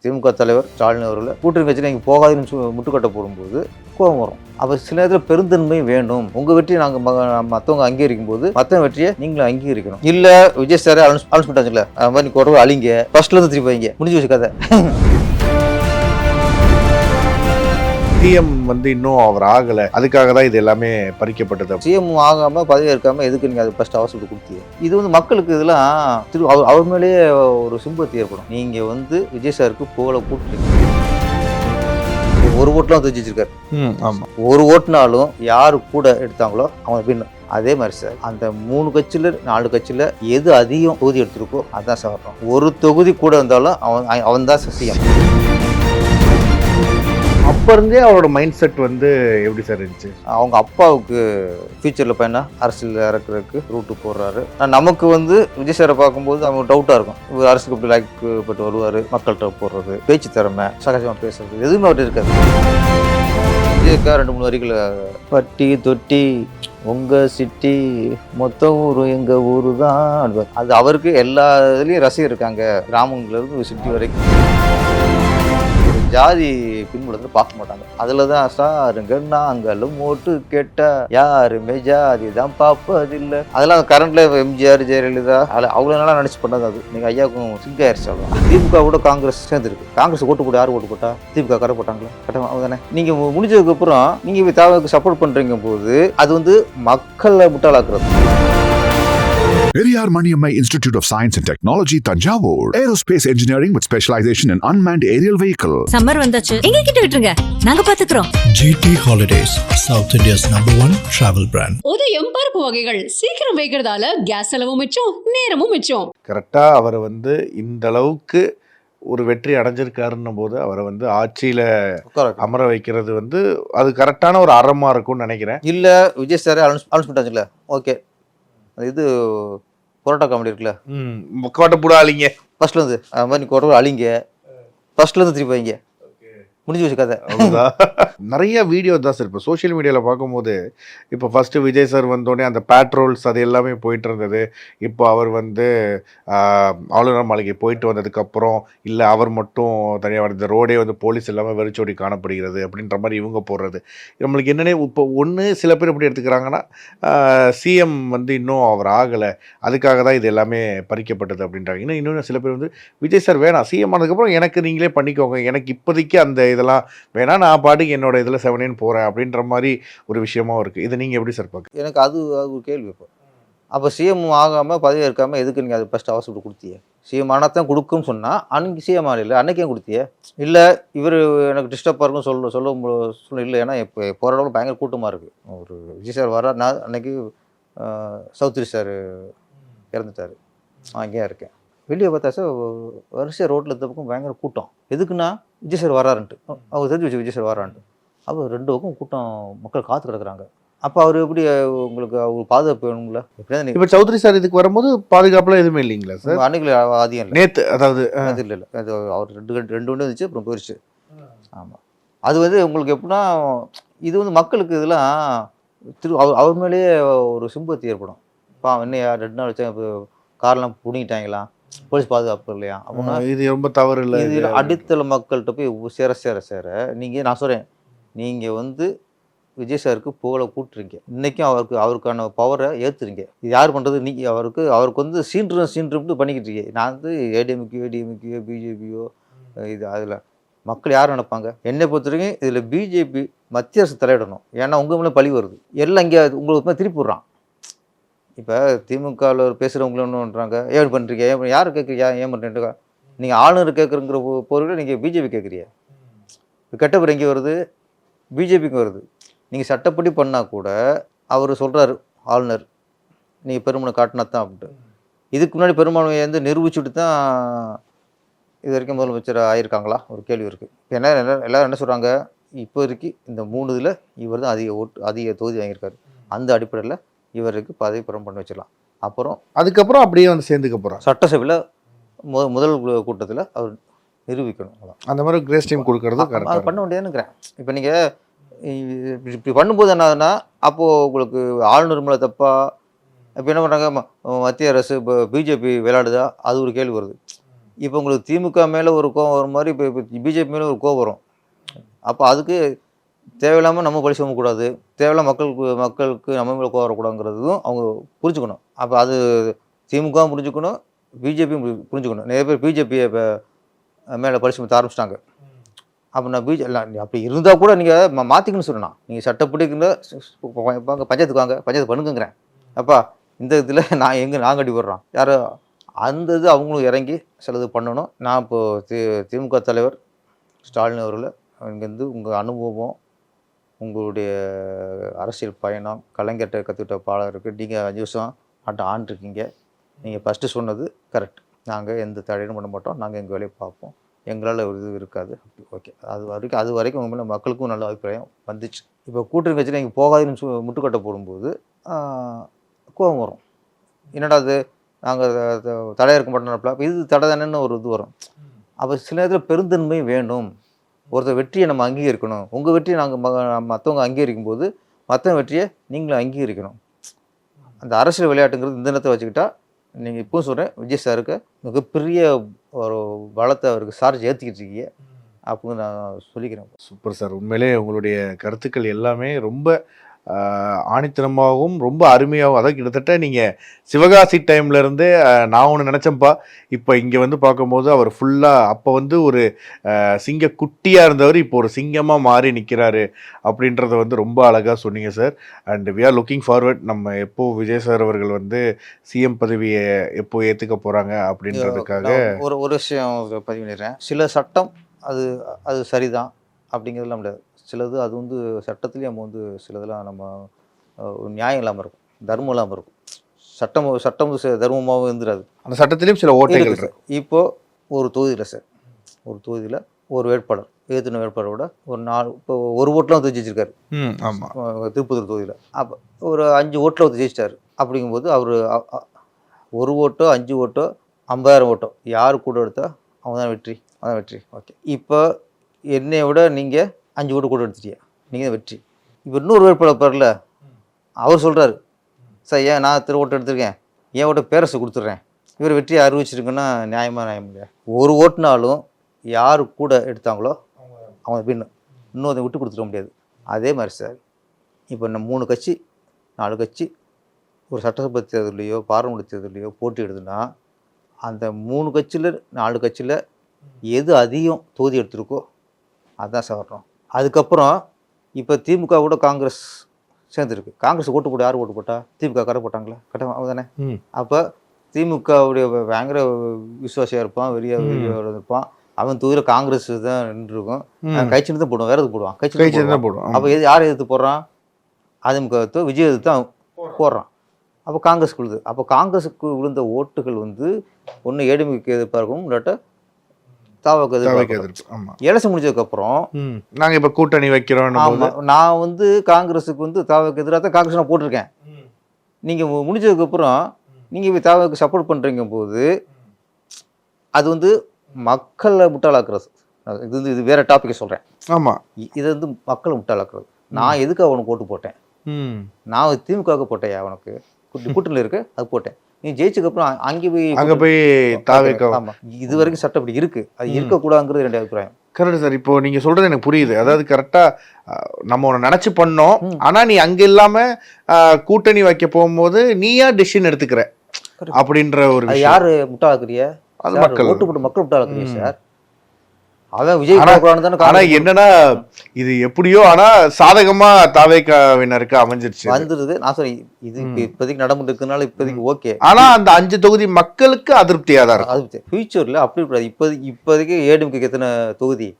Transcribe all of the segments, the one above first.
திமுக தலைவர் ஸ்டாலின் அவர்கள் கூட்டணி கட்சி நீங்கள் போகாதுன்னு முட்டுக்கட்டை போடும்போது கோபம் வரும். அப்போ சில நேரத்தில் பெருந்தன்மை வேண்டும். உங்கள் வெற்றியை நாங்கள் மற்றவங்க அங்கீகரிக்கும் போது மற்ற வெற்றியை நீங்களும் அங்கீகரிக்கணும். இல்லை விஜய் சார் அனௌன்ஸ் பண்ணிட்டாச்சுங்களே, அது மாதிரி நீ அழிங்க, ஃபர்ஸ்ட்லேருந்து திருப்பி வைங்க, முடிஞ்சு வச்சு கதை. சிஎம் இன்னும் அவர் ஆகலை, அதுக்காக தான் இது எல்லாமே பறிக்கப்பட்டது. சிஎம் ஆகாமல் பதவி இருக்காமல் எதுக்கு நீங்கள் அது ஃபர்ஸ்ட் அவசரப்பட்டு கொடுத்தீங்க? இது மக்களுக்கு இதெல்லாம் அவர் மேலேயே ஒரு சிம்பத்தி ஏற்படும். நீங்கள் விஜய் சாருக்கு புகழை கூட்டுறீங்க. ஒரு ஓட்டுலாம் தூக்கி வச்சிருக்காரு. ஆமாம், ஒரு ஓட்டுனாலும் யாரு கூட எடுத்தாங்களோ அவங்க பின்னும். அதே மாதிரி சார் அந்த 3 கட்சியில் 4 கட்சியில் எது அதிகம் தொகுதி எடுத்திருக்கோ அதான் சார் வரணும். ஒரு தொகுதி கூட இருந்தாலும் அவன் தான் சிஎம். அப்போ இருந்தே அவரோட மைண்ட் செட் எப்படி சார் இருந்துச்சு? அவங்க அப்பாவுக்கு ஃபியூச்சரில் பையனா அரசியல் இறக்குறதுக்கு ரூட்டு போடுறாரு. நமக்கு விஜய் சாரை பார்க்கும்போது அவங்க டவுட்டாக இருக்கும். இவர் அரசுக்கு இப்படி லைக்கப்பட்டு வருவார், மக்கள்கிட்ட போடுறது, பேச்சு திறமை, சகஜமாக பேசுறது எதுவுமே அவர்கிட்ட இருக்காது. விஜய்க்கா 2-3 வரிகள், பட்டி தொட்டி உங்கள் சிட்டி மொத்த ஊரும் எங்கள் ஊரு தான். அது அவருக்கு எல்லா இதுலேயும் ரசிகர் இருக்காங்க, கிராமங்கள்லேருந்து சிட்டி வரைக்கும். ஜாதி பின்புலத்தில் பார்க்க மாட்டாங்க. அதில் தான் சாருங்க நாங்களும் ஓட்டு கேட்டால் யாருமே ஜாதி தான் பார்ப்பதில்லை. அதெல்லாம் கரண்ட்ல எம்ஜிஆர் ஜெயலலிதா அவ்வளோ நாளாக நினச்சி பண்ணது. அது நீங்கள் ஐயாவுக்கும் சிங்க் ஆயிடுச்சு. அவ்வளோ திமுக கூட காங்கிரஸ் சேர்ந்துருக்கு. காங்கிரஸ் ஓட்டு போட்டு யார் ஓட்டு போட்டா? திமுக கரை போட்டாங்களா? கரெக்டாக அதுதானே. நீங்கள் முடிஞ்சதுக்கப்புறம் நீங்கள் தாவாவுக்கு சப்போர்ட் பண்ணுறீங்க போது அது மக்களை முட்டாளாக்குறது. Periyar Maniammai Institute of Science and Technology, Tanjavur. Aerospace engineering with specialization in unmanned aerial vehicle. Summer வந்தாச்சு, எங்க கிட்ட விட்டுருங்க, நாங்க பாத்துக்கிறோம். GT Holidays, South India's #1 travel brand. உதயம் பருப்பு வகைகள் சீக்கிரம் வைக்கிறதால கேஸ் செலவும் மிச்சம், நேரமும் மிச்சம். கரெக்டாக அவர் இந்த அளவுக்கு ஒரு வெற்றி அடைஞ்சிருக்காருன்னும் போது அவரை ஆட்சியில் அமர வைக்கிறது அது கரெக்டான ஒரு அறமாக இருக்கும்னு நினைக்கிறேன். இல்லை விஜய் சார் அனௌன்ஸ் பண்ணிட்டாச்சுங்களே, ஓகே இது புரோட்டா காமெடி இருக்குல்ல, கோட்டை புடா அழிங்க, ஃபர்ஸ்ட்லேருந்து அது மாதிரி நீ கோட்டை அழிங்க, ஃபர்ஸ்ட்லேருந்து திருப்பி வைங்க, முடிஞ்சு வச்சு கதை. நிறைய வீடியோ தான் சார் இப்போ சோஷியல் மீடியாவில் பார்க்கும்போது, இப்போ ஃபஸ்ட்டு விஜய் சார் வந்தோடனே அந்த பேட்ரோல்ஸ் அது எல்லாமே போயிட்டு இருந்தது. இப்போ அவர் ஆளுநர் மாளிகை போயிட்டு வந்ததுக்கப்புறம் இல்லை அவர் மட்டும் தனியாக இந்த ரோடே போலீஸ் எல்லாமே வெறிச்சோடி காணப்படுகிறது அப்படின்ற மாதிரி இவங்க போடுறது. நம்மளுக்கு என்னென்ன இப்போ சில பேர் எப்படி எடுத்துக்கிறாங்கன்னா, சிஎம் இன்னும் அவர் ஆகலை, அதுக்காக தான் இது எல்லாமே பறிக்கப்பட்டது அப்படின்றாங்க. இன்னும் சில பேர் விஜய் சார் வேணாம், சிஎம் ஆனதுக்கப்புறம் எனக்கு நீங்களே பண்ணிக்கோங்க, எனக்கு இப்போதைக்கு அந்த இதெல்லாம் வேணா, நான் பாட்டுக்கு என்னோட இதில் 7 போகிறேன் அப்படின்ற மாதிரி ஒரு விஷயமாவும் இருக்குது. இதை நீங்கள் எப்படி சார் பார்க்க? எனக்கு அது ஒரு கேள்வி. அப்போ சிஎம் ஆகாமல் பதவி இருக்காமல் எதுக்கு நீங்கள் அது ஃபஸ்ட்டு அவசரப்பட்டு கொடுத்தீங்க? சிஎம் ஆனால் தான் கொடுக்குன்னு சொன்னால் அன்றைக்கி சிஎம் ஆகல, அன்றைக்கே கொடுத்தியே. இல்லை இவர் எனக்கு டிஸ்டர்பாக இருக்குன்னு சொல்ல இல்லை, ஏன்னா இப்போ போகிற அளவுக்கு பயங்கர கூட்டமாக இருக்குது. ஒரு விஜய் சார் வர நான் அன்றைக்கி சௌத்ரி சார் இறந்துட்டார், அங்கேயே இருக்கேன். வெளியே பார்த்தா சார் வரிசையாக ரோட்டில் இருந்த பக்கம் பயங்கர கூட்டம். எதுக்குன்னா விஜய் சார் வராருன்ட்டு, அவங்க தெரிஞ்சு வச்சு விஜய் சார் வரான்ட்டு. அப்போ 2 பக்கம் கூட்டம், மக்கள் காத்து கிடக்குறாங்க. அப்போ அவர் எப்படி உங்களுக்கு அவர் பாதுகாப்பு வேணுங்களா? எப்படியா இப்போ சௌத்ரி சார் இதுக்கு வரும்போது பாதுகாப்புலாம் எதுவுமே இல்லைங்களா சார்? அன்னைக்கு அதிகம் இல்லை, நேற்று அதாவது அது இல்லை இல்லை, அது அவர் 2 வண்டி வந்துச்சு, அப்புறம் போயிடுச்சு. ஆமாம், அது உங்களுக்கு எப்படின்னா இது மக்களுக்கு இதெல்லாம் அவர் மேலேயே ஒரு சிம்பத்தி ஏற்படும். என்னையா 2 நாள் வச்சா இப்போ கார்லாம் பிடிங்கிட்டாங்களா, போலீஸ் பாதுகாப்பு இல்லையா அப்படின்னா இது ரொம்ப தவறு இல்லை. இது அடித்தள மக்கள்கிட்ட போய் சேர நீங்கள், நான் சொல்கிறேன், நீங்கள் விஜய் சாருக்கு புகழை கூட்டுறீங்க. இன்றைக்கும் அவருக்கான பவரை ஏற்றுறீங்க. இது யார் பண்ணுறது? நீங்கள் அவருக்கு சீன்று பண்ணிக்கிட்டு இருக்கீங்க. நான் ஏடிஎம்கே பிஜேபியோ இது அதில் மக்கள் யார் நினைப்பாங்க? என்னை பொறுத்த வரைக்கும் இதில் பிஜேபி மத்திய அரசு தலையிடணும். ஏன்னா உங்கள் மேலே பழி வருது, எல்லாம் இங்கே உங்களுக்கு திருப்பி விட்றான். இப்போ திமுகவில் பேசுகிறவங்களும் என்ன பண்ணுறாங்க, ஏன் பண்ணுறீங்க, யார் கேட்குறீங்க, ஏன் பண்ணுறீங்க? நீங்கள் ஆளுநர் கேட்குறங்கிற பொருள் நீங்கள் பிஜேபி கேட்குறீங்க. இப்போ கெட்ட பேர் எங்கே வருது? பிஜேபிக்கு வருது. நீங்கள் சட்டப்படி பண்ணால் கூட அவர் சொல்கிறாரு ஆளுநர், நீங்கள் பெருமனை காட்டினா தான் அப்படின்ட்டு. இதுக்கு முன்னாடி பெரும்பான்மையை நிரூபிச்சுட்டு தான் இது வரைக்கும் முதலமைச்சர் ஆகியிருக்காங்களா? ஒரு கேள்வி இருக்குது. ஏன்னா எல்லோரும் என்ன சொல்கிறாங்க, இப்போ வரைக்கும் இந்த 3 இதில் இவர் தான் அதிக தொகுதி வாங்கியிருக்காரு. அந்த அடிப்படையில் இவருக்கு பதவி பிரமாணம் பண்ணி வச்சிடலாம். அப்புறம் அதுக்கப்புறம் அப்படியே சேர்ந்துக்க போகிறார். சட்டசபையில் முதல் கூட்டத்தில் அவர் நிரூபிக்கணும். அந்த மாதிரி கிரேஸ் டைம் கொடுக்கறது அது பண்ண முடியாதுன்னுக்கிறேன். இப்போ நீங்கள் இப்படி பண்ணும்போது என்ன ஆகுதுன்னா, அப்போது உங்களுக்கு ஆளுநர் மேலே தப்பா, இப்போ என்ன பண்ணுறாங்க, மத்திய அரசு இப்போ பிஜேபி விளையாடுதா, அது ஒரு கேள்வி வருது. இப்போ உங்களுக்கு திமுக மேலே ஒரு கோவம் வர மாதிரி இப்போ பிஜேபி மேலே ஒரு கோவம் வரும். அப்போ அதுக்கு தேவையில்லாமல் நம்ம பழி சுமக்கூடாது, தேவையில்லாம மக்களுக்கு நம்ம மேலே கோவம் வரக்கூடாதுங்கிறதும் அவங்க புரிஞ்சுக்கணும். அப்போ அது திமுகவும் புரிஞ்சுக்கணும், பிஜேபியும் புரிஞ்சுக்கணும். நிறைய பேர் பிஜேபியை இப்போ மேலே பழி சுமத்த ஆரம்பிச்சிட்டாங்க. அப்போ நான் அப்படி இருந்தால் கூட நீங்கள் மாற்றிக்கணும்னு சொல்லணும். நீங்கள் சட்டப்படி பஞ்சாயத்துக்கு வாங்க, பஞ்சாயத்து பண்ணுங்கிறேன். அப்பா இந்த இதில் நாங்கள் அடி போடுறோம் யாரோ அந்த இது அவங்களும் இறங்கி சிலது பண்ணணும். நான் இப்போது திமுக தலைவர் ஸ்டாலின் அவர்கள் இங்கேருந்து உங்கள் அனுபவம், உங்களுடைய அரசியல் பயணம், கலைஞர்கிட்ட கற்றுக்கிட்ட பாடம் இருக்குது. நீங்கள் 5 வருஷம் ஆண்டிருக்கீங்க. நீங்கள் ஃபஸ்ட்டு சொன்னது கரெக்ட். நாங்கள் எந்த தடையும் பண்ண மாட்டோம், நாங்கள் எங்கள் வேலையை பார்ப்போம், எங்களால் ஒரு இது இருக்காது. ஓகே, அது வரைக்கும் உங்க மேலே மக்களுக்கும் நல்ல அபிப்பிராயம் வந்துச்சு. இப்போ கூட்டணி கட்சியில் நீங்கள் போகாதுன்னு முட்டுக்கட்டை போடும்போது கோபம் வரும். என்னடா அது நாங்கள் தடை இருக்க மாட்டோம், இது தடை தானேன்னு ஒரு இது வரும். அப்போ சில நேரத்தில் பெருந்தன்மை வேண்டும். ஒருத்தர் வெற்றியை நம்ம அங்கீகரிக்கணும். உங்கள் வெற்றியை நாங்கள் மற்றவங்க அங்கீகரிக்கும் போது மற்றவங்க வெற்றியை நீங்களும் அங்கீகரிக்கணும். அந்த அரசியல் விளையாட்டுங்கிறது இந்த நேரத்தை வச்சுக்கிட்டா நீங்கள் இப்பவும் சொல்கிறேன், விஜய் சாருக்கு மிகப்பெரிய ஒரு பலத்தை அவருக்கு சார்ஜ் ஏற்றிக்கிட்டு இருக்கீங்க அப்படின்னு நான் சொல்லிக்கிறேன். Super sir. உண்மையிலே உங்களுடைய கருத்துக்கள் எல்லாமே ரொம்ப ஆணித்தனமாகவும் ரொம்ப அருமையாகவும், அதாவது கிட்டத்தட்ட நீங்கள் சிவகாசி டைம்லேருந்து நான் ஒன்று நினச்சேன்ப்பா, இப்போ இங்கே வந்து பார்க்கும்போது அவர் ஃபுல்லாக அப்போ வந்து ஒரு சிங்க குட்டியாக இருந்தவர் இப்போ ஒரு சிங்கமாக மாறி நிற்கிறாரு அப்படின்றத வந்து ரொம்ப அழகாக சொன்னீங்க sir. And we are looking forward, நம்ம எப்போ விஜய் சார் அவர்கள் வந்து சிஎம் பதவியை எப்போ ஏற்றுக்க போகிறாங்க அப்படின்றதுக்காக ஒரு விஷயம் பதிவு பண்ணிடுறேன். சில சட்டம் அது சரிதான் அப்படிங்கிறதுலாம் முடியாது. சிலது அது வந்து சட்டத்துலேயும் நம்ம வந்து சிலதெல்லாம் நம்ம நியாயம் இல்லாமல் இருக்கும், தர்மம் இல்லாமல் இருக்கும். சட்டம் தர்மமாகவும் இருந்துடாது. அந்த சட்டத்திலையும் சில ஓட்டைகள் இருக்கு. இப்போது ஒரு தொகுதியில் சார், ஒரு தொகுதியில் ஒரு வேட்பாளர் ஏற்றின வேட்பாளரோட ஒரு 4 இப்போ ஒரு ஓட்டில் வந்து ஜெயிச்சிருக்காரு. ஆமாம், திருப்பத்தூர் தொகுதியில். அப்போ ஒரு 5 ஓட்டில் வந்து ஜெயிச்சிட்டாரு. அப்படிங்கும்போது அவர் 1 ஓட்டோ 5 ஓட்டோ 50,000 ஓட்டோ யார் கூட எடுத்தால் அவங்க தான் வெற்றி, அதான் வெற்றி. ஓகே, இப்போ என்னை விட நீங்கள் 5 ஓட்டு கூட எடுத்துட்டியா, நீங்கள் தான் வெற்றி. இப்போ இன்னொரு வேட்பாளர் பாருல, அவர் சொல்கிறாரு, சார் ஏன் நான் ஓட்டு எடுத்திருக்கேன், என் ஓட்ட பேரரசு கொடுத்துட்றேன், இவர் வெற்றியை அறிவிச்சிருக்குன்னா நியாயம் இல்லையா? ஒரு ஓட்டுனாலும் யார் கூட எடுத்தாங்களோ அவங்க பின்னு இன்னொரு விட்டு கொடுத்துட முடியாது. அதே மாதிரி சார், இப்போ நம்ம 3 கட்சி 4 கட்சி ஒரு சட்டசபை தேர்தலையோ பாராளுமன்ற தேர்தலையோ போட்டி எடுதுன்னா அந்த 3 கட்சியில் 4 கட்சியில் எது அதிகம் தொகுதி எடுத்திருக்கோ அதுதான் சார் வரணும். அதுக்கப்புறம் இப்போ திமுக கூட காங்கிரஸ் சேர்ந்துருக்கு. காங்கிரஸ் ஓட்டு போட்டு யார் ஓட்டு போட்டா? திமுக கடை போட்டாங்களா? கட்ட தானே. அப்போ திமுகவுடைய பயங்கர விசுவாசியாக இருப்பான், வெளியாக இருப்பான். அவன் தொகுதியில் காங்கிரஸ் தான் நின்றுருக்கும். கைச்சின்னு தான் போடுவான், வேறு எது போடுவான், கைச்சி தான் போடுவான். அப்போ யார் எதிர்த்து போடுறான்? அதிமுக விஜய் எதிர்த்து தான் போடுறான். அப்போ காங்கிரஸுக்கு விழுது. அப்போ காங்கிரஸுக்கு விழுந்த ஓட்டுகள் வந்து ஒன்று ஏடிஎம்கே எதிர்ப்பாக இருக்கும், இல்லாட்ட எலெக்ஷன் முடிஞ்சதுக்கப்புறம் நாங்கள் இப்போ கூட்டணி வைக்கிறோம். நான் வந்து காங்கிரஸுக்கு வந்து தாவக்கு எதிராக தான் காங்கிரஸ் நான் போட்டிருக்கேன். நீங்கள் முடிஞ்சதுக்கப்புறம் நீங்கள் இப்போ தாவக்கு சப்போர்ட் பண்ணுறீங்க போது அது வந்து மக்களை முட்டாளாக்குறது. இது வேற டாப்பிக்கை சொல்கிறேன். ஆமாம், இது வந்து மக்களை முட்டாளாக்குறது. நான் எதுக்கு அவனுக்கு ஓட்டு போட்டேன்? நான் திமுகவுக்கு போட்டேன், அவனுக்கு கூட்டணியில் இருக்கு அது போட்டேன். நீ ஜெயிச்சதுக்கப்புறம் அங்கே போய் தாவேக்கா. ஆமாம், இது வரைக்கும் சட்டம் இப்படி இருக்குது, அது இருக்கக்கூடாதுங்கிறது என்னுடைய அபிப்பிராயம். Correct sir. இப்போ நீங்கள் சொல்கிறது எனக்கு புரியுது. அதாவது கரெக்டாக நம்ம ஒன்று நினச்சி பண்ணோம், ஆனால் நீ அங்கே இல்லாமல் கூட்டணி வைக்க போகும்போது நீயா டெசிஷன் எடுத்துக்கிற அப்படின்ற ஒரு யார் முட்டாளாக்குறிய? அது மக்கள் ஓட்டு போட்டு மக்கள் முட்டாளாக்குறிய சார். அவன் விஜய் ஆனா என்னன்னா இது எப்படியோ ஆனா சாதகமா தாவேக்காவினருக்கு அமைஞ்சிருச்சு வந்துருது. நான் சொல்றேன், இது இப்போதைக்கு நடந்துட்டு இருக்கனால இப்போதைக்கு ஓகே. ஆனா அந்த 5 தொகுதி மக்களுக்கு அதிருப்தியா தான் இருக்கும். ஃபியூச்சர்ல அப்படி கூடாது. இப்போதைக்கு ஏடிஎம்கே எத்தனை தொகுதி,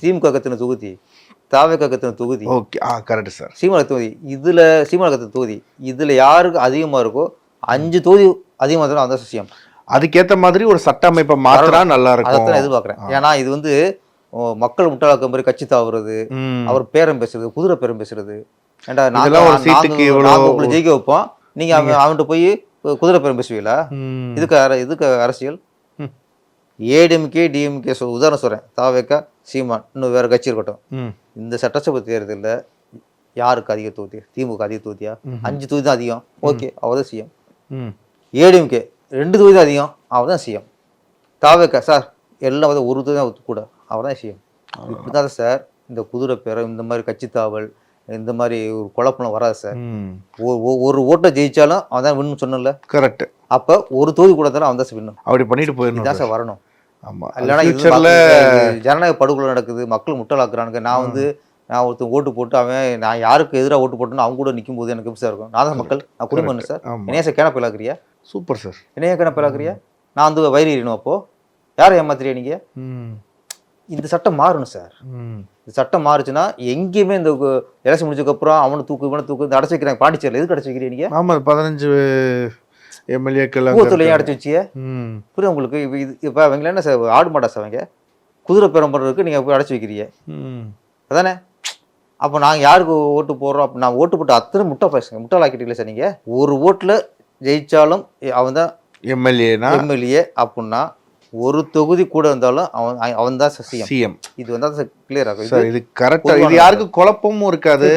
திமுக எத்தனை தொகுதி, தாவேக்கா எத்தனை தொகுதி? Okay, correct sir. சீமான் தொகுதி, இதுல சீமான் எத்தனை தொகுதி, இதுல யாருக்கு அதிகமா இருக்கோ 5 தொகுதி அதிகமா இருந்தாலும் அந்த விஷயம். அதுக்கேற்ற மாதிரி ஒரு சட்ட அமைப்பை மாத்தினா நல்லா இருக்கும். அதான் எதிர்பார்க்குறேன். ஏன்னா இது வந்து மக்கள் முட்டாளாக்க மாதிரி கட்சி தாவுறது, அவர் பேரம் பேசுறது, குதிரை பேரம் பேசுறது. ஏன்டா நாங்கள் ஜெயிக்க வைப்போம், நீங்க அவன்கிட்ட போய் குதிரை பேரம் பேசுவீங்களா? இதுக்கு அரசியல். ஏடிஎம்கே டிஎம்கே உதாரணம் சொல்றேன், தாவேக்கா சீமான் இன்னும் வேற கட்சி இருக்கட்டும், இந்த சட்டசபை தேர்தலில் யாருக்கு அதிக தொகுதி? திமுக அதிக தொகுதியா? 5 தொகுதி தான் அதிகம், ஓகே, அவர் தான் சிஎம். ஏடிஎம்கே 2 தொகுதி அதிகம், அவர் தான் சிஎம். தாவேக்கா சார் எல்லாம் வந்து ஒரு தான் கூட அவர் தான் செய்யும். இப்படி தான் சார் இந்த குதிரை பேரம் இந்த மாதிரி கட்சி தாவல் இந்த மாதிரி ஒரு குழப்பம் வராது சார். ஒரு ஓட்டை ஜெயிச்சாலும் அவன் தான் வின்னு சொன்னல. கரெக்ட். அப்போ ஒரு தொகுதி கூட இருந்தாலும் அவன் தான் வின்னும். அப்படி பண்ணிட்டு போயிடணும் தான் சார் வரணும். ஆமா. இல்லைன்னா ஃபியூச்சர்ல ஜனநாயக படுகொலை நடக்குது, மக்கள் முட்டலாக்குறானுங்க. நான் ஒருத்தன் ஓட்டு போட்டு அவன் நான் யாருக்கு எதிராக ஓட்டு போட்டேன்னு அவங்க கூட நிற்கும் போது எனக்கு எப்படி சார் இருக்கும்? நான் தான் மக்கள், நான் குடும்பம் சார். என்னையா சார் கேன பயிலாக்குறியா? Super sir. என்னையா கேன பயிலாக்குறியா? நான் வந்து வயிறிடணும். அப்போ யாரை ஏமாத்துறியா நீங்க? இந்த சட்டம் மாறணும் சார். இந்த சட்டம் மாறுச்சுன்னா எங்கேயுமே இந்த எலெக்ஷன் முடிச்சதுக்கப்புறம் அவனை தூக்கு இவனை தூக்கு இந்த அடைச்சி வைக்கிறாங்க. பாண்டிச்சேரியில் எதுக்கு அடைச்சி வைக்கிறீங்க நீங்க? ஆமா 15 எம்எல்ஏக்கள் கூத்துல ஏன் அடைச்சி வச்சிய? புரியுது உங்களுக்கு? இப்போ அவங்கள என்ன சார் ஆடு மாட்டா சார்? அவங்க குதிரை பேரம் பண்ணுறதுக்கு நீங்கள் போய் அடைச்சி வைக்கிறீங்க அதானே? அப்போ நாங்கள் யாருக்கு ஓட்டு போடுறோம்? அப்போ நான் ஓட்டு போட்டு அத்தனை முட்டாளாக்கிட்டீங்களே சார். நீங்கள் ஒரு ஓட்டில் ஜெயிச்சாலும் அவன் தான் எம்எல்ஏ அப்படின்னா ஒரு தொகுதி கூட இருந்தாலும் அவன் தான் சிஎம். இது வந்து கிளியர் ஆகும் சார். இது கரெக்டாக, இது யாருக்கும் குழப்பமும் இருக்காது.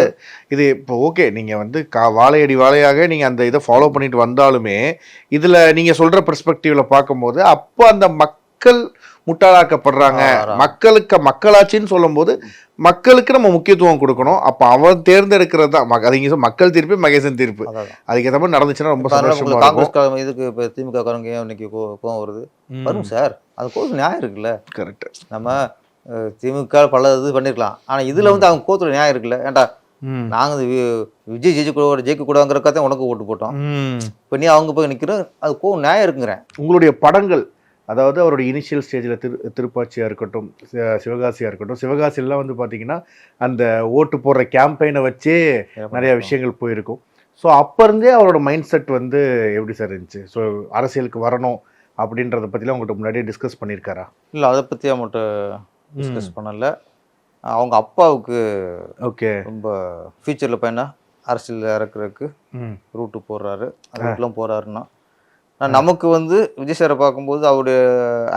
இது இப்போ ஓகே, நீங்கள் வந்து வாழையடி வாழையாக நீங்கள் அந்த இதை ஃபாலோ பண்ணிட்டு வந்தாலுமே இதில் நீங்கள் சொல்கிற பெர்ஸ்பெக்டிவில் பார்க்கும்போது அப்போ அந்த மக்கள் முட்டாளாக்கப்படுறாங்க. மக்களாட்சின்னு சொல்லும் போது மக்களுக்கு நம்ம முக்கியத்துவம் கொடுக்கணும். அப்ப அவன் தேர்ந்தெடுக்கிறது தான் மக்கள் தீர்ப்பு, மகேசன் தீர்ப்பு. அதுக்கேற்ற மாதிரி நடந்துச்சுன்னா ரொம்ப சந்தோஷமா. காங்கிரஸ் இதுக்கு இப்போ திமுக காரங்க இன்னைக்கு கோவம் வருது வரும் சார். அது கோவத்துல நியாயம் இருக்குல்ல. கரெக்ட். நம்ம திமுக பல இது பண்ணிருக்கலாம், ஆனா இதுல வந்து அவங்க கோவத்துல நியாயம் இருக்குல்ல. ஏன்டா நாங்க விஜய் ஜெயிக்க கூடாதுங்கிறக்காக உனக்கு ஓட்டு போட்டோம், இப்ப நீ அவங்க போய் நிக்கிற, அது கோவம் நியாயம் இருக்குங்கிறேன். உங்களுடைய படங்கள், அதாவது அவருடைய இனிஷியல் ஸ்டேஜில் திருப்பாச்சியாக இருக்கட்டும், சிவகாசியாக இருக்கட்டும், சிவகாசியெல்லாம் வந்து பார்த்தீங்கன்னா அந்த ஓட்டு போடுற கேம்பெயினை வச்சே நிறைய விஷயங்கள் போயிருக்கும். ஸோ அப்போ இருந்தே அவரோட மைண்ட் செட் வந்து எப்படி சார் இருந்துச்சு? ஸோ அரசியலுக்கு வரணும் அப்படின்றத பற்றிலாம் உங்கள்கிட்ட முன்னாடியே டிஸ்கஸ் பண்ணியிருக்காரா? இல்லை, அதை பற்றி அவங்கள்ட்ட டிஸ்கஸ் பண்ணலை. அவங்க அப்பாவுக்கு ஓகே ரொம்ப ஃபியூச்சரில் பையனா அரசியல் இறக்குறதுக்கு ரூட்டு போடுறாரு, அதுக்கெல்லாம் போகிறாருன்னா நமக்கு வந்து விஜய் சாரை பார்க்கும்போது அவருடைய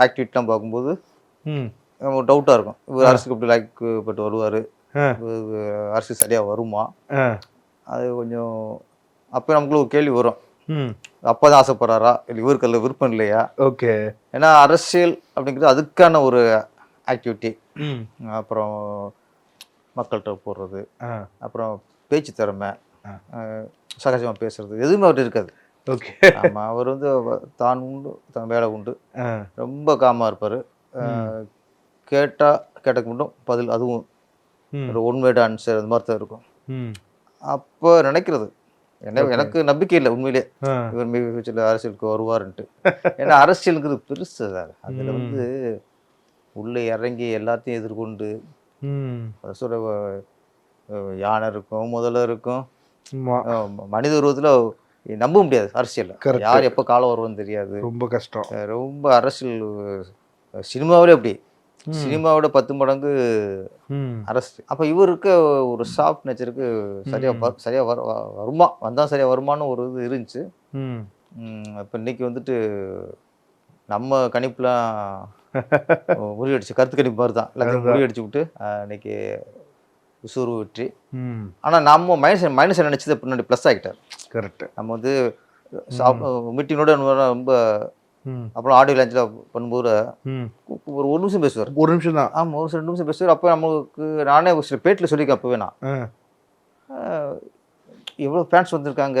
ஆக்டிவிட்டிலாம் பார்க்கும்போது டவுட்டாக இருக்கும். இவர் அரசுக்கு இப்படி லைக்கப்பட்டு வருவார், அரசு சரியாக வருமா? அது கொஞ்சம் அப்போ நமக்குள்ள ஒரு கேள்வி வரும், அப்பா தான் ஆசைப்படுறாரா இல்லை இவருக்கு அதில் விருப்பம் இல்லையா? ஓகே. ஏன்னா அரசியல் அப்படிங்கிறது அதுக்கான ஒரு ஆக்டிவிட்டி. அப்புறம் மக்கள்கிட்ட போடுறது, அப்புறம் பேச்சு திறமை, சகஜமாக பேசுறது, எதுவுமே அவர்கிட்ட இருக்காது. ஓகே. ஆமாம், அவர் வந்து தான் உண்டு தான் வேலை உண்டு, ரொம்ப காமாக இருப்பார். கேட்டக்கு மட்டும் பதில், அதுவும் ஒரு ஒன்வேர்டு ஆன்சர் அந்த மாதிரி தான் இருக்கும். அப்போ நினைக்கிறது எனக்கு நம்பிக்கை இல்லை உண்மையிலே இவர் ஃபியூச்சரில் அரசியலுக்கு வருவாருன்ட்டு. ஏன்னா அரசியலுங்கிறது பெருசு சார். அதில் வந்து உள்ளே இறங்கி எல்லாத்தையும் எதிர்கொண்டு சொல்ல யானை இருக்கும், முதல்ல இருக்கும், மனித உருவத்தில் நம்ப முடியாது அரசியல். யார் எப்போ காலம் வருவோன்னு தெரியாது, ரொம்ப கஷ்டம். ரொம்ப அரசியல் சினிமாவிலே அப்படி, சினிமாவோட 10 மடங்கு அரசு. அப்போ இவருக்கு ஒரு சாஃப்ட் நேச்சருக்கு சரியா வருமா வந்தால் சரியாக வருமானு ஒரு இது இருந்துச்சு. இப்போ இன்னைக்கு வந்துட்டு நம்ம கணிப்புலாம் முறியடிச்சு, கருத்து கணிப்பு மாதிரி தான் எல்லாத்தையும் முறியடிச்சு விட்டு இன்னைக்கு விசுறு வெற்றி. ஆனால் நம்ம மைனஸ் நினச்சது பின்னாடி ப்ளஸ் ஆகிட்டார். கரெக்ட். நம்ம வந்து மீட்டிங்கோட ரொம்ப அப்புறம் ஆடியோ லான்ச்சில் பண்ணும்போது ஒரு நிமிஷம் பேசுவார். ஒரு நிமிஷம் தான். ஆமாம், ஒரு 2 நிமிஷம் பேசுவார். அப்போ நம்மளுக்கு நானே சில பேட்டில் சொல்லியிருக்கேன் அப்போவே, நான் எவ்வளோ ஃபேன்ஸ் வந்திருக்காங்க,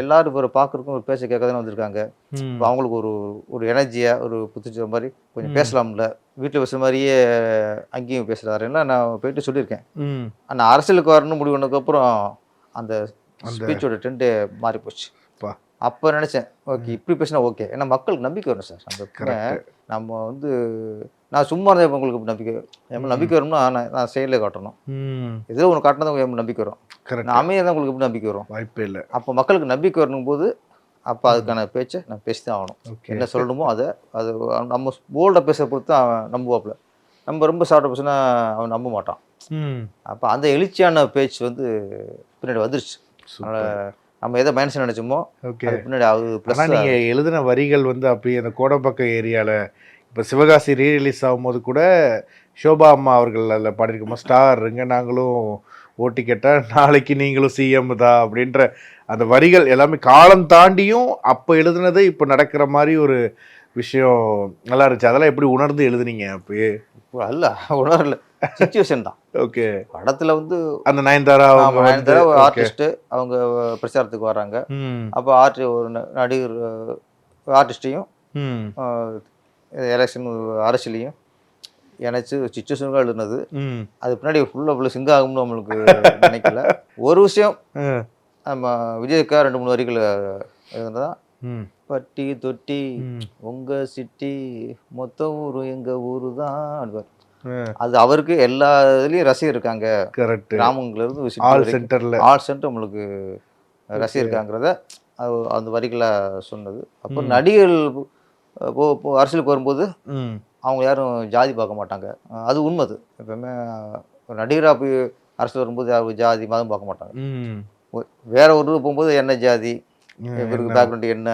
எல்லாரும் இப்போ பார்க்குறக்கும் ஒரு பேச கேட்க தானே வந்திருக்காங்க. இப்போ அவங்களுக்கு ஒரு எனர்ஜியாக ஒரு புத்துச்ச மாதிரி கொஞ்சம் பேசலாம்ல, வீட்டில் பேசுகிற மாதிரியே அங்கேயும் பேசுகிறாருன்னா நான் போயிட்டு சொல்லியிருக்கேன். ஆனால் அரசியலுக்கு வரணும்னு முடிவு பண்ணதுக்கப்புறம் அந்த ஸ்பீச்சோட ட்ரெண்டே மாறி போச்சு. அப்போ நினச்சேன் ஓகே இப்படி பேசினா ஓகே, ஏன்னா மக்களுக்கு நம்பிக்கை வரும் சார். அந்த நம்ம வந்து நான் சும்மா இருந்தேன், இப்போ உங்களுக்கு நம்பிக்கை வரும்னா நான் செயலில் காட்டணும். எதில் ஒன்று காட்டினா தான் நம்பிக்கை வரும். நான் அமைதியாக தான் உங்களுக்கு எப்படி நம்பிக்கை வரும்? வாய்ப்பே இல்லை. அப்போ மக்களுக்கு நம்பிக்கை வரணும் போது அப்போ அதுக்கான பேச்சை நான் பேசி தான் ஆகணும். என்ன சொல்லணுமோ அது நம்ம போல்டாக பேச பொறுத்து தான் அவன் நம்புவாப்பில். நம்ம ரொம்ப சாப்பிட்ட பேசினா அவன் நம்ப மாட்டான். அப்போ அந்த எழுச்சியான பேச்சு வந்து பின்னாடி வந்துருச்சு. அதனால் நம்ம எதை மைனஸ் நினைச்சோமோ பின்னாடி அது ப்ளஸ். நீங்கள் எழுதின வரிகள் வந்து அப்படியே அந்த கோடம்பாக்கம் ஏரியாவில் இப்போ சிவகாசி ரீரிலீஸ் ஆகும்போது கூட ஷோபா அம்மா அவர்கள் அதில் பாடியிருக்கோமா, ஸ்டார் இருங்க நாங்களும் ஓட்டி கேட்டால் நாளைக்கு நீங்களும் சிஎம் தான் அப்படின்ற அந்த வரிகள் எல்லாமே காலம் தாண்டியும் அப்போ எழுதுனது இப்போ நடக்கிற மாதிரி ஒரு விஷயம் நல்லா இருந்துச்சு. அதெல்லாம் எப்படி உணர்ந்து எழுதுனீங்க அப்பயே? அல்ல உணரல, சுச்சுவேஷன் தான். ஓகே. படத்தில் வந்து அந்த நயன்தாரா அவங்க வந்து ஒரு okay. ஆர்டிஸ்ட்டு அவங்க பிரச்சாரத்துக்கு வராங்க. ம், அப்போ ஒரு நடிகர் ஆர்டிஸ்ட்டையும் ம், எலெக்ஷன் அரசியலையும் இணைச்சு சுச்சுவேஷனுக்காக எழுதுனது. ம், அது பின்னாடி ஃபுல்லாக சிங்க் ஆகும்னு நம்மளுக்கு நினைக்கல. ஒரு விஷயம் ம், நம்ம விஜய்க்கா 2-3 வரிகள் எழுதுனதான். ம், பட்டி தொட்டி ம், உங்க சிட்டி மொத்த ஊரு எங்க ஊரு தான் அப்படிப்பாரு. ம். அது அவருக்கு எல்லா இதுலேயும் ரசிகர் இருக்காங்க. கரெக்ட். கிராமங்கள்ல இருந்து city ஆல் வரைக்கும் சென்டர்ல. ஆல் சென்டர் நம்மளுக்கு ரசிகர் இருக்காங்கிறத அது அந்த வரிகளை சொன்னது. அப்போ நடிகர்கள் அரசியலுக்கு வரும்போது ம், அவங்க யாரும் ஜாதி பார்க்க மாட்டாங்க. அது உண்மை. எப்பவுமே ஒரு நடிகராக போய் அரசியல் வரும்போது யாரும் ஜாதி மதம் பார்க்க மாட்டாங்க. ம். வேற ஒரு ஊருக்கு போகும்போது என்ன ஜாதி, ம், இவருக்கு என்ன? பேக்ரவுண்டு என்ன,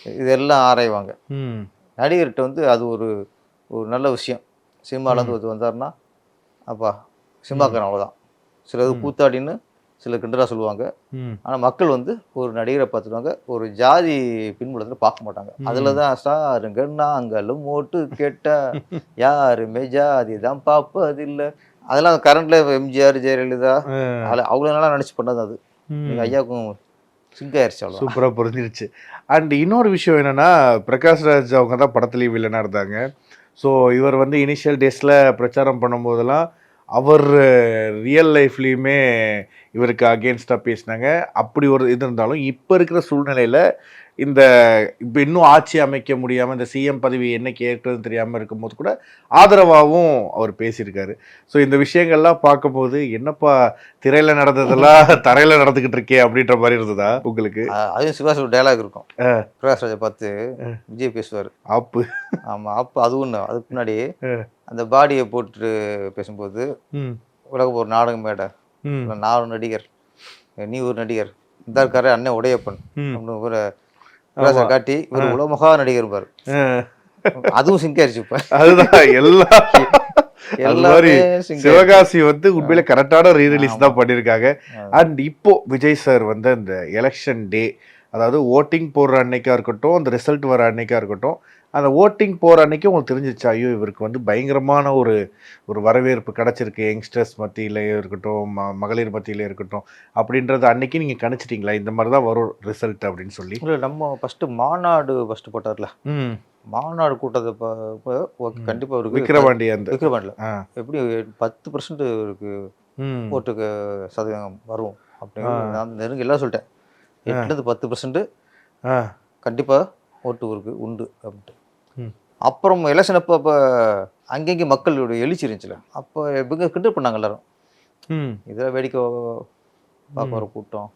இதெல்லாம் ஆராய்வாங்க. ம், நடிகர்கிட்ட வந்து அது ஒரு ஒரு நல்ல விஷயம். சினிமாலேருந்து ஒருத்தர் வந்தாருன்னா அப்பா சினிமாக்காரன் அவ்வளோதான். சிலது கூத்தாடின்னு சில கிண்டலாக சொல்லுவாங்க. ம். ஆனால் மக்கள் வந்து ஒரு நடிகரை பார்த்துருவாங்க, ஒரு ஜாதி பின்புலத்தில் பார்க்க மாட்டாங்க. அதில் தான் ஸ்டாருங்க நாங்களும் ஓட்டு கேட்டா யாருமே ஜாதி தான் பார்ப்பதில்லை. அதெல்லாம் கரண்ட்ல எம்ஜிஆர் ஜெயலலிதா அவ்வளோ நாளாக நினச்சி பண்ணது. அது எங்கள் ஐயாவுக்கும் சிங்க் ஆயிடுச்சு. அவ்வளோ சூப்பரா புரிஞ்சிருச்சு. அண்ட் இன்னொரு விஷயம் என்னன்னா, பிரகாஷ்ராஜ் அவங்க தான் படத்துலேயும் வில்லனா இருந்தாங்க. ஸோ இவர் வந்து இனிஷியல் டேஸில் பிரச்சாரம் பண்ணும்போதெல்லாம் அவர் ரியல் லைஃப்லேயுமே இவருக்கு அகேன்ஸ்டாக பேசினாங்க. அப்படி ஒரு இது இருந்தாலும் இப்போ இருக்கிற சூழ்நிலையில் இந்த இப்போ இன்னும் ஆட்சி அமைக்க முடியாமல் இந்த சிஎம் பதவி என்ன கேட்குறதுன்னு தெரியாமல் இருக்கும்போது கூட ஆதரவாகவும் அவர் பேசியிருக்காரு. ஸோ இந்த விஷயங்கள்லாம் பார்க்கும்போது என்னப்பா திரையில் நடந்ததெல்லாம் தரையில் நடந்துக்கிட்டு இருக்கே அப்படின்ற மாதிரி இருந்ததா உங்களுக்கு? அதுவும் சிவாஸ் ஒரு டைலாக் இருக்கும். பிரகாஷ்ராஜை பார்த்து விஜய் பேசுவார் ஆப்பு. ஆமாம், அப்போ அது ஒன்று. அதுக்கு முன்னாடி அந்த பாடியை போட்டு பேசும்போது உலக ஒரு நாடக மேடை, நான் ஒரு நடிகர், நீ ஒரு நடிகர், இந்த இருக்காரு அண்ணன் உடையப்பன் அப்படின்னு ஒரு பிரகாசம் காட்டி ஒரு உலகமகா நடிகர் பாரு. அதுவும் சிங்க் ஆயிடுச்சு. இப்போ அதுதான் எல்லாமே சிவகாசி வந்து உண்மையில கரெக்டான ரீரிலீஸ் தான் பண்ணியிருக்காங்க. அண்ட் இப்போ விஜய் சார் வந்து அந்த எலெக்ஷன் டே, அதாவது ஓட்டிங் போடுற அன்னைக்கா இருக்கட்டும், அந்த ரிசல்ட் வர அன்னைக்கா இருக்கட்டும், அந்த ஓட்டிங் போகிற அன்னைக்கு உங்களுக்கு தெரிஞ்சிச்சா, ஐயோ இவருக்கு வந்து பயங்கரமான ஒரு வரவேற்பு கிடச்சிருக்கு யங்ஸ்டர்ஸ் மத்தியிலே இருக்கட்டும், மகளிர் மத்தியிலே இருக்கட்டும் அப்படின்றது அன்னைக்கு நீங்கள் கணிச்சிட்டிங்களா இந்த மாதிரி தான் வரும் ரிசல்ட் அப்படின்னு சொல்லி? இல்லை, நம்ம ஃபஸ்ட்டு மாநாடு ஃபஸ்ட்டு போட்டார்ல, மாநாடு கூட்டத்தை கண்டிப்பாக இருக்கு. விக்கிரவாண்டி அந்த விக்கிரவாண்டியில் எப்படி 10% இருக்கு ஓட்டுக்கு சதவீதம் வரும் அப்படின்னு நான் நெருங்கி எல்லாம் சொல்லிட்டேன். 8-10% கண்டிப்பாக ஓட்டு இருக்கு உண்டு அப்படின்ட்டு. அப்புறம் எலெக்ஷன் அப்போ அங்கங்கே மக்களுடைய எழுச்சி இருந்துச்சுல, அப்போ இவங்க கிண்டல் பண்ணாங்க எல்லாரும். இதெல்லாம் வேடிக்கை பார்க்க ஒரு கூட்டம்,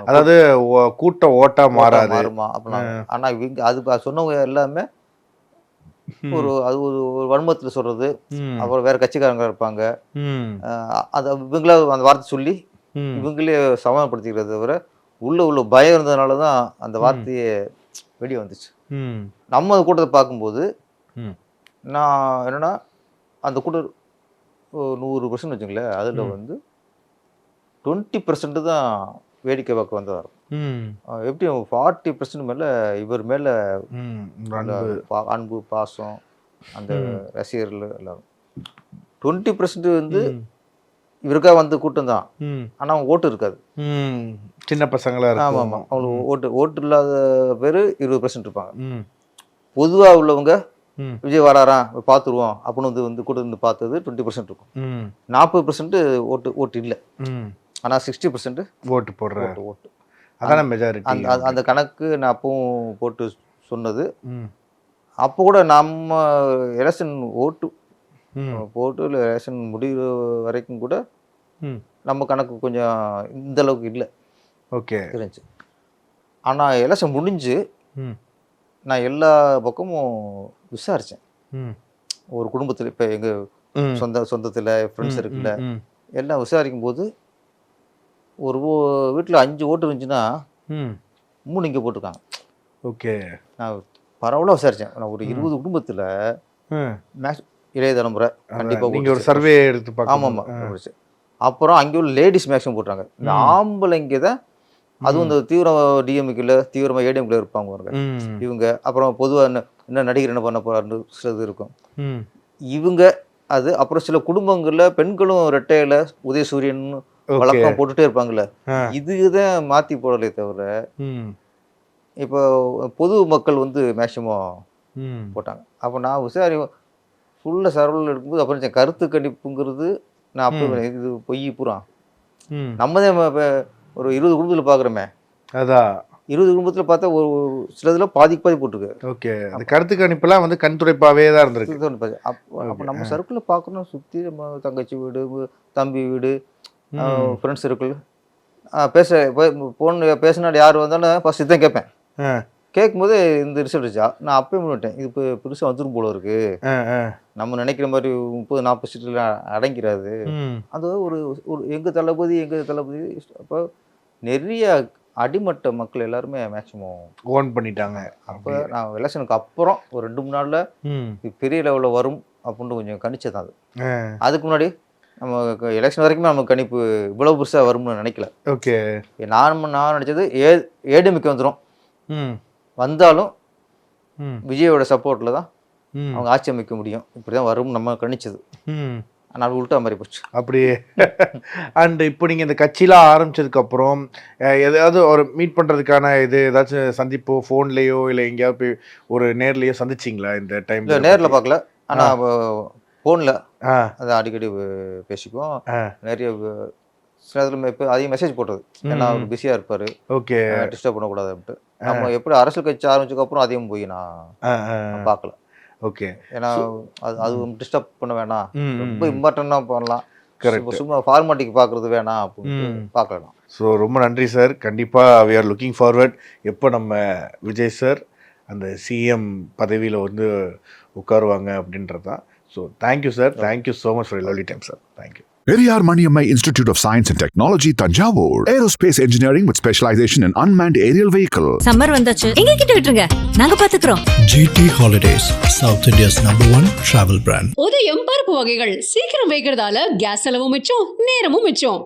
அதாவது கூட்டம் ஓட்டா மாறுமா அப்படின்னா. ஆனா இவங்க அது சொன்னவங்க எல்லாமே அது ஒரு வன்மத்தில் சொல்றது. அப்புறம் வேற கட்சிக்காரங்க இருப்பாங்க, அது இவங்கள அந்த வார்த்தை சொல்லி இவங்களே சமாதானப்படுத்திக்கிறத தவிர உள்ள பயம் இருந்ததுனால தான் அந்த வார்த்தையே வெளியே வந்துச்சு. நம்ம கூட்டத்தை பார்க்கும்போது நான் என்னன்னா, அந்த கூட்டம் 100% வச்சுங்களேன், அதில் வந்து 20% தான் வேடிக்கை பார்க்க வந்ததாக இருக்கும். எப்படி 40% மேலே இவர் மேலே அன்பு பாசம் அந்த ரசிகர்கள் எல்லாரும். 20% வந்து இவருக்காக வந்து கூட்டம் தான், ஆனால் அவங்க ஓட்டு இருக்காது, சின்ன பசங்களா இருக்கும். ஆமாம் ஆமாம், அவங்களுக்கு ஓட்டு இல்லாத பேர் 20% இருப்பாங்க. பொதுவாக உள்ளவங்க விஜய் வராராம் பார்த்துருவோம் அப்படின்னு வந்து கூட்டம் வந்து பார்த்தது 20% இருக்கும். 40% ஓட்டு இல்லை, ஆனால் 60% ஓட்டு போடுற ஓட்டு அதான மெஜாரிட்டி. அந்த கணக்கு நான் அப்பவும் போட்டு சொன்னது. அப்போ கூட நம்ம எலெக்ஷன் ஓட்டு போட்டு எலெக்ஷன் முடிகிற வரைக்கும் கூட நம்ம கணக்கு கொஞ்சம் இந்த அளவுக்கு இல்லை. ஓகே, இருந்துச்சு. ஆனால் எலெக்ஷன் முடிஞ்சு நான் எல்லா பக்கமும் விசாரித்தேன். ஒரு குடும்பத்தில் இப்போ எங்கள் சொந்தத்தில் ஃப்ரெண்ட்ஸ் இருக்குல்ல, எல்லாம் விசாரிக்கும் போது ஒரு வீட்டில் 5 ஓட்டு இருந்துச்சுன்னா 3 இங்கே போட்டிருக்காங்க. ஓகே, நான் பரவலாக விசாரித்தேன். நான் ஒரு 20 குடும்பத்தில் இளைய தலைமுறை கண்டிப்பாக நீங்கள் ஒரு சர்வே எடுத்து பார்க்க. ஆமாம் ஆமாம். அப்புறம் அங்கே உள்ள லேடிஸ் மேக்ஸிமம் போட்டுறாங்க. இந்த ஆம்பளைங்க தான் அதுவும் இந்த தீவிர டிஎம்கேல தீவிரமாக ஏடிஎம்கேல இருப்பாங்க பாருங்க இவங்க. அப்புறம் பொதுவாக என்ன நடிகர் என்ன பண்ண போறாருன்னு சிலது இருக்கும். ம் இவங்க அது அப்புறம் சில குடும்பங்கள்ல பெண்களும் ரெட்டையில உதயசூரியன் ஓகே வழக்கம் போட்டுட்டே இருப்பாங்கல்ல, ஆ இதுதான் மாத்தி போடலே தவிர ம் இப்போ பொது மக்கள் வந்து மேக்சிமம் ம் போட்டாங்க. அப்போ நான் விசாரி ஃபுல்லாக சரவல் எடுக்கும்போது அப்புறம் கருத்து கணிப்புங்கிறது நான் அப்போ இது பொய் பூரா ம் நம்ம தான் ஒரு 20 குடும்பத்தில் பார்க்குறோமே, அதான் 20 குடும்பத்தில் பார்த்தா ஒரு சிலதில் பாதிக்கு பாதி போட்டிருக்கு. ஓகே அந்த கருத்து கணிப்புலாம் வந்து கண் துடைப்பாவே தான் இருந்திருக்கு. அப்போ நம்ம சர்க்கிளில் பார்க்கணும், சுற்றி நம்ம தங்கச்சி வீடு, தம்பி வீடு, ஃப்ரெண்ட்ஸ் சர்க்கிள் ஃபோன் பேசினாலும் யார் வந்தாலும் ஃபஸ்ட் இதுதான் கேட்பேன். ஆ கேட்கும்போது இந்த ரிசல்ட் இருந்துச்சா நான் அப்பயே பண்ணிட்டேன், இது இப்போ பெருசாக வந்துடும் போல இருக்கு, ஆ ஆ நம்ம நினைக்கிற மாதிரி 30-40 சீட்டில் அடங்கிறாது. ம் அது ஒரு ஒரு எங்கள் தளபதி அப்போ நிறைய அடிமட்ட மக்கள் எல்லாருமே மேக்சிமம் ஓன் பண்ணிட்டாங்க. அப்போ நான் எலெக்ஷனுக்கு அப்புறம் ஒரு 2-3 நாளில் ம் இது பெரிய லெவலில் வரும் அப்படின்னு கொஞ்சம் கணிச்சது அது. ஆ அதுக்கு முன்னாடி நம்ம எலெக்ஷன் வரைக்குமே நம்ம கணிப்பு இவ்வளோ பெருசாக வரும்னு நினைக்கல. ஓகே நான் நினச்சது ஏடிஎம்கே வந்துடும், ம் வந்தாலும் ம் விஜயோட சப்போர்ட்டில் தான் ம் அவங்க ஆட்சி அமைக்க முடியும், இப்படி தான் வரும்னு நம்ம கணிச்சது. ம் ஆனால் உள்ட்டா மாதிரி போச்சு. அப்படியே அண்ட் இப்போ நீங்கள் இந்த கட்சியெலாம் ஆரம்பிச்சதுக்கப்புறம் எதாவது ஒரு மீட் பண்ணுறதுக்கான இது ஏதாச்சும் சந்திப்போ ஃபோன்லேயோ இல்லை எங்கேயாவது போய் ஒரு நேர்லேயோ சந்திச்சிங்களா இந்த இல்லை டைமில்? நேரில் பார்க்கல, ஆனால் ஃபோனில் ஆ அதை அடிக்கடி பேசிக்குவோம். ஆ நிறைய சில இதில் இப்போ அதிகம் மெசேஜ் போட்டது, ஏன்னா அவர் பிஸியாக இருப்பார், ஓகே டிஸ்டர்ப் பண்ணக்கூடாது அப்படின்ட்டு. நம்ம எப்படி அரசியல் கட்சி ஆரம்பிச்சதுக்கப்புறம் அதிகம் போய் நான் பார்க்கல. ஓகே ஏன்னா அது டிஸ்டர்ப் பண்ண வேணாம், ம் ரொம்ப இம்பார்ட்டண்டாக பண்ணலாம், Correct. சும்மா ஃபார்மாலிட்டிக்கு பார்க்குறது வேணாம் அப்படின்னு பார்க்கலாம். ஸோ ரொம்ப நன்றி சார். கண்டிப்பாக வி ஆர் லுக்கிங் ஃபார்வர்ட் எப்போ நம்ம விஜய் சார் அந்த சிஎம் பதவியில் வந்து உட்காருவாங்க அப்படின்றது தான். So thank you sir, thank you so much for lovely time sir. Thank you. Periyar Maniammai Institute of Science and Technology, Tanjavur. Aerospace engineering with specialization in unmanned aerial vehicle. Summer வந்தாச்சு, எங்க கிட்ட விட்டுருங்க, நாங்க பாத்துக்கிறோம். GT Holidays, South India's #1 travel brand. உதயம் பருப்பு வகைகள் சீக்கிரம் வைக்கிறதால கேஸ் செலவும் மிச்சம், நேரமும் மிச்சம்.